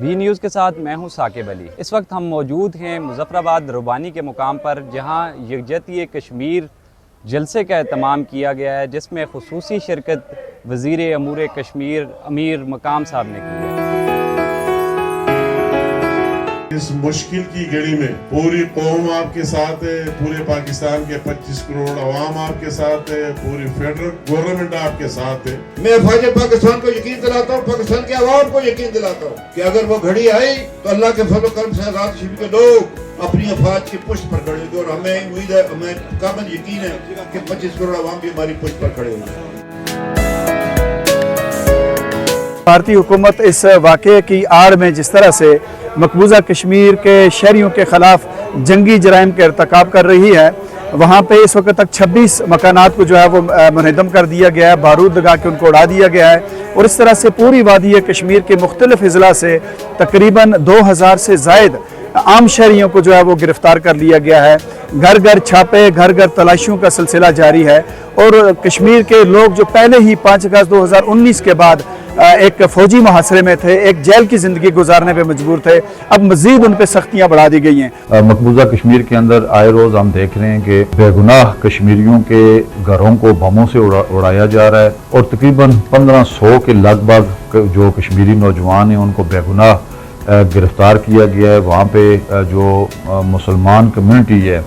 Be news کے ساتھ میں ہوں ثاقب علی۔ اس وقت ہم موجود ہیں مظفر آباد ربانی کے مقام پر، جہاں یکجہتی کشمیر جلسے کا اہتمام کیا گیا ہے، جس میں خصوصی شرکت وزیر امور کشمیر امیر مقام صاحب نے کی ہے۔ اس مشکل کی گھڑی میں پوری قوم آپ کے ساتھ ہے، پورے پاکستان کے 25 کروڑ عوام آپ کے ساتھ ہے، پوری فیڈرل گورنمنٹ آپ کے ساتھ ہے۔ میں فوج پاکستان کو یقین دلاتا ہوں، پاکستان کے عوام کو یقین دلاتا ہوں کہ اگر وہ گھڑی آئی تو اللہ کے فضل و کرم سے آزاد کشمیر کے لوگ اپنی افواج کی پشت پر کھڑے ہوں گے، اور ہمیں امید ہے، ہمیں کامل یقین ہے کہ 25 کروڑ عوام بھی ہماری پشت پر کھڑے ہوں گے۔ بھارتی حکومت اس واقعے کی آڑ میں جس طرح سے مقبوضہ کشمیر کے شہریوں کے خلاف جنگی جرائم کے ارتکاب کر رہی ہے، وہاں پہ اس وقت تک 26 مکانات کو جو ہے وہ منہدم کر دیا گیا ہے، بارود لگا کے ان کو اڑا دیا گیا ہے، اور اس طرح سے پوری وادی کشمیر کے مختلف اضلاع سے تقریباً 2000 سے زائد عام شہریوں کو جو ہے وہ گرفتار کر لیا گیا ہے۔ گھر گھر چھاپے، گھر گھر تلاشیوں کا سلسلہ جاری ہے، اور کشمیر کے لوگ جو پہلے ہی 5 اگست 2019 کے بعد ایک فوجی محاصرے میں تھے، ایک جیل کی زندگی گزارنے پہ مجبور تھے، اب مزید ان پہ سختیاں بڑھا دی گئی ہیں۔ مقبوضہ کشمیر کے اندر آئے روز ہم دیکھ رہے ہیں کہ بے گناہ کشمیریوں کے گھروں کو بموں سے اڑایا جا رہا ہے، اور تقریباً 1500 کے لگ بھگ جو کشمیری نوجوان ہیں ان کو بے گناہ گرفتار کیا گیا ہے۔ وہاں پہ جو مسلمان کمیونٹی ہے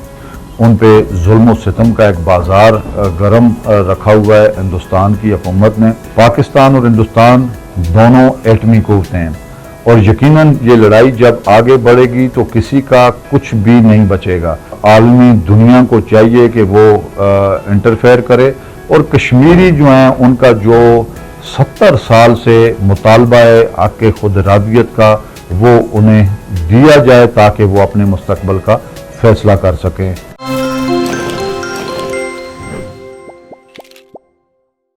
ان پہ ظلم و ستم کا ایک بازار گرم رکھا ہوا ہے ہندوستان کی حکومت نے۔ پاکستان اور ہندوستان دونوں ایٹمی قوتیں ہیں، اور یقیناً یہ لڑائی جب آگے بڑھے گی تو کسی کا کچھ بھی نہیں بچے گا۔ عالمی دنیا کو چاہیے کہ وہ انٹرفیئر کرے، اور کشمیری جو ہیں ان کا جو 70 سال سے مطالبہ ہے حق خود ارادیت کا، وہ انہیں دیا جائے تاکہ وہ اپنے مستقبل کا فیصلہ کر سکیں۔